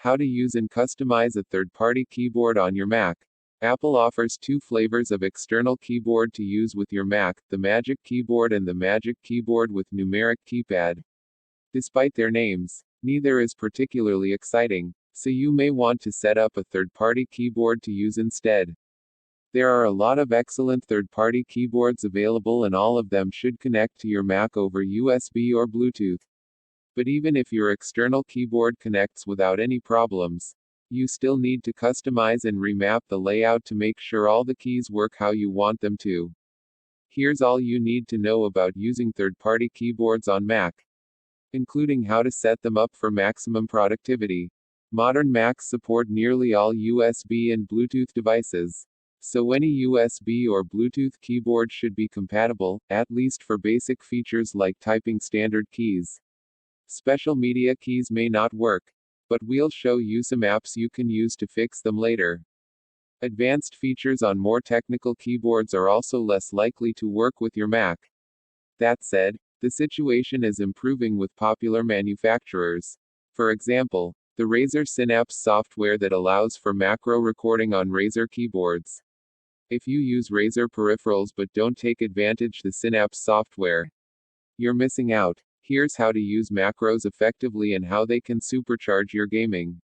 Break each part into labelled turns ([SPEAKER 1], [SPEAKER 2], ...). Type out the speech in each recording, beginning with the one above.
[SPEAKER 1] How to use and customize a third-party keyboard on your Mac. Apple offers two flavors of external keyboard to use with your Mac, the Magic Keyboard and the Magic Keyboard with Numeric Keypad. Despite their names, neither is particularly exciting, so you may want to set up a third-party keyboard to use instead. There are a lot of excellent third-party keyboards available and all of them should connect to your Mac over USB or Bluetooth. But even if your external keyboard connects without any problems, you still need to customize and remap the layout to make sure all the keys work how you want them to. Here's all you need to know about using third-party keyboards on Mac, including how to set them up for maximum productivity. Modern Macs support nearly all USB and Bluetooth devices, so any USB or Bluetooth keyboard should be compatible, at least for basic features like typing standard keys. Special media keys may not work, but we'll show you some apps you can use to fix them later. Advanced features on more technical keyboards are also less likely to work with your Mac. That said, the situation is improving with popular manufacturers. For example, the Razer Synapse software that allows for macro recording on Razer keyboards. If you use Razer peripherals but don't take advantage the Synapse software, you're missing out. Here's how to use macros effectively and how they can supercharge your gaming.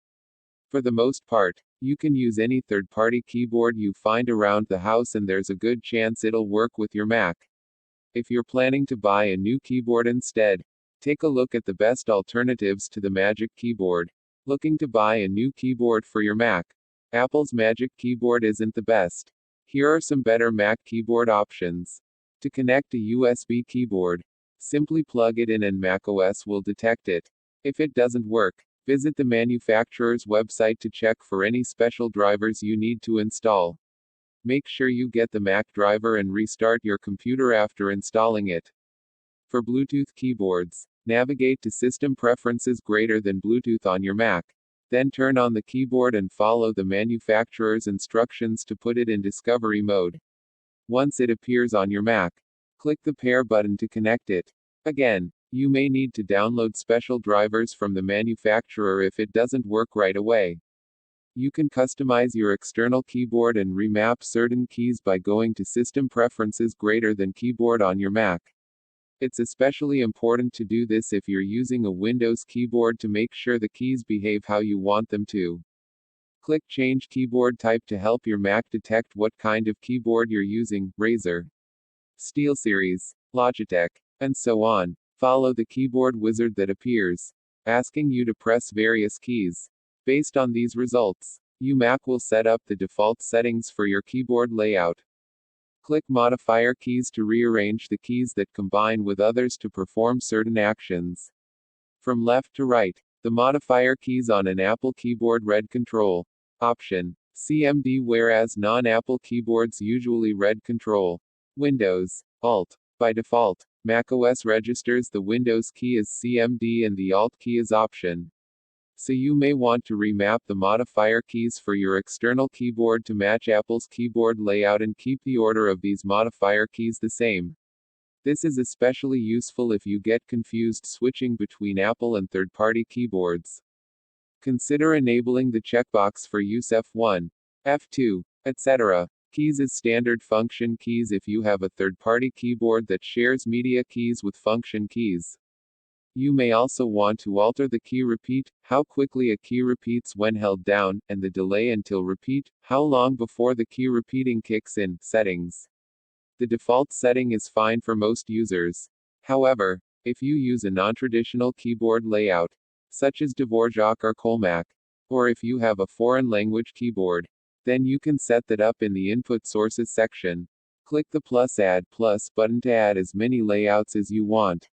[SPEAKER 1] For the most part, you can use any third-party keyboard you find around the house and there's a good chance it'll work with your Mac. If you're planning to buy a new keyboard instead, take a look at the best alternatives to the Magic Keyboard. Looking to buy a new keyboard for your Mac? Apple's Magic Keyboard isn't the best. Here are some better Mac keyboard options. To connect a USB keyboard, simply plug it in and macOS will detect it. If it doesn't work, visit the manufacturer's website to check for any special drivers you need to install. Make sure you get the Mac driver and restart your computer after installing it. For Bluetooth keyboards, navigate to System Preferences greater than Bluetooth on your Mac. Then turn on the keyboard and follow the manufacturer's instructions to put it in discovery mode. Once it appears on your Mac, click the pair button to connect it. Again, you may need to download special drivers from the manufacturer if it doesn't work right away. You can customize your external keyboard and remap certain keys by going to System Preferences greater than Keyboard on your Mac. It's especially important to do this if you're using a Windows keyboard to make sure the keys behave how you want them to. Click Change Keyboard Type to help your Mac detect what kind of keyboard you're using, Razer, SteelSeries, Logitech, and so on. Follow the keyboard wizard that appears, asking you to press various keys. Based on these results, your Mac will set up the default settings for your keyboard layout. Click Modifier Keys to rearrange the keys that combine with others to perform certain actions. From left to right, the modifier keys on an Apple keyboard read Control, Option, CMD, whereas non-Apple keyboards usually read Control, Windows, Alt. By default, macOS registers the Windows key as CMD and the Alt key as Option. So you may want to remap the modifier keys for your external keyboard to match Apple's keyboard layout and keep the order of these modifier keys the same. This is especially useful if you get confused switching between Apple and third-party keyboards. Consider enabling the checkbox for use F1, F2, etc. keys as standard function keys if you have a third-party keyboard that shares media keys with function keys. You may also want to alter the key repeat, how quickly a key repeats when held down, and the delay until repeat, how long before the key repeating kicks in, settings. The default setting is fine for most users. However, if you use a non-traditional keyboard layout, such as Dvorak or Colmac, or if you have a foreign language keyboard, then you can set that up in the Input Sources section. Click the Add Plus button to add as many layouts as you want.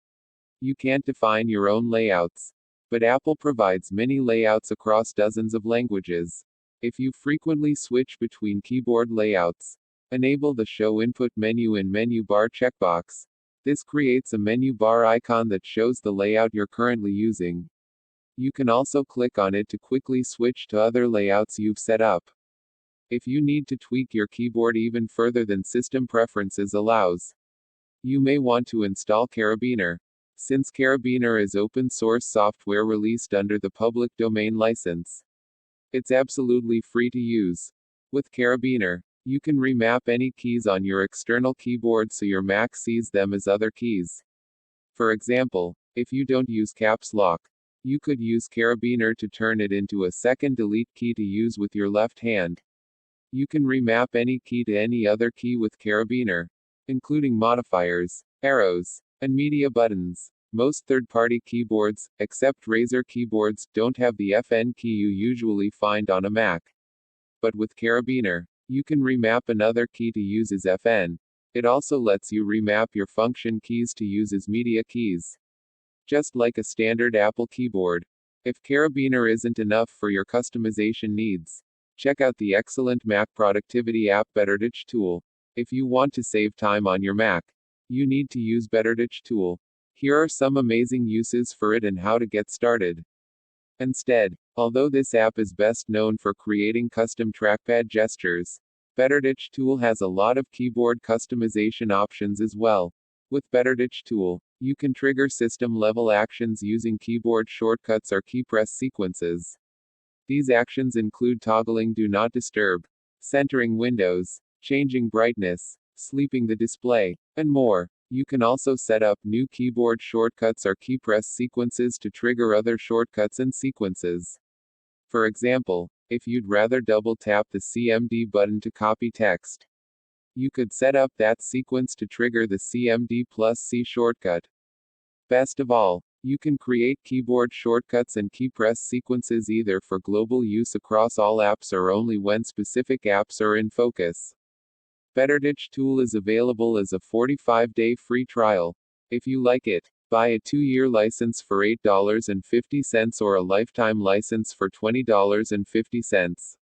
[SPEAKER 1] You can't define your own layouts, but Apple provides many layouts across dozens of languages. If you frequently switch between keyboard layouts, enable the Show Input menu in Menu Bar checkbox. This creates a menu bar icon that shows the layout you're currently using. You can also click on it to quickly switch to other layouts you've set up. If you need to tweak your keyboard even further than System Preferences allows, you may want to install Carabiner. Since Carabiner is open source software released under the public domain license, It's absolutely free to use. With Carabiner, you can remap any keys on your external keyboard so your Mac sees them as other keys. For example, if you don't use caps lock, you could use Carabiner to turn it into a second delete key to use with your left hand. You can remap any key to any other key with Carabiner, including modifiers, arrows, and media buttons. Most third-party keyboards, except Razer keyboards, don't have the FN key you usually find on a Mac. But with Carabiner, you can remap another key to use as FN. It also lets you remap your function keys to use as media keys. Just like a standard Apple keyboard. If Carabiner isn't enough for your customization needs, check out the excellent Mac productivity app BetterTouch Tool. If you want to save time on your Mac, you need to use BetterTouch Tool. Here are some amazing uses for it and how to get started. Instead, although this app is best known for creating custom trackpad gestures, BetterTouch Tool has a lot of keyboard customization options as well. With BetterTouch Tool, you can trigger system-level actions using keyboard shortcuts or key press sequences. These actions include toggling Do Not Disturb, centering windows, changing brightness, sleeping the display, and more. You can also set up new keyboard shortcuts or key press sequences to trigger other shortcuts and sequences. For example, if you'd rather double-tap the CMD button to copy text, you could set up that sequence to trigger the CMD plus C shortcut. Best of all, you can create keyboard shortcuts and key press sequences either for global use across all apps or only when specific apps are in focus. BetterTouch Tool is available as a 45-day free trial. If you like it, buy a 2-year license for $8.50 or a lifetime license for $20.50.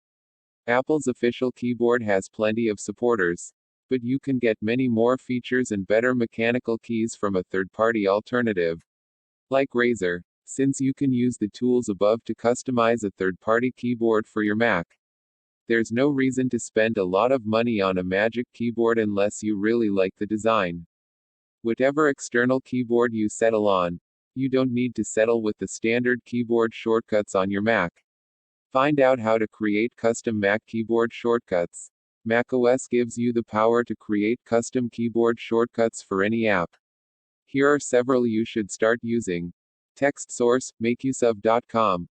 [SPEAKER 1] Apple's official keyboard has plenty of supporters, but you can get many more features and better mechanical keys from a third-party alternative, like Razer, since you can use the tools above to customize a third-party keyboard for your Mac. There's no reason to spend a lot of money on a Magic Keyboard unless you really like the design. Whatever external keyboard you settle on, you don't need to settle with the standard keyboard shortcuts on your Mac. Find out how to create custom Mac keyboard shortcuts. macOS gives you the power to create custom keyboard shortcuts for any app. Here are several you should start using. Text source, makeuseof.com.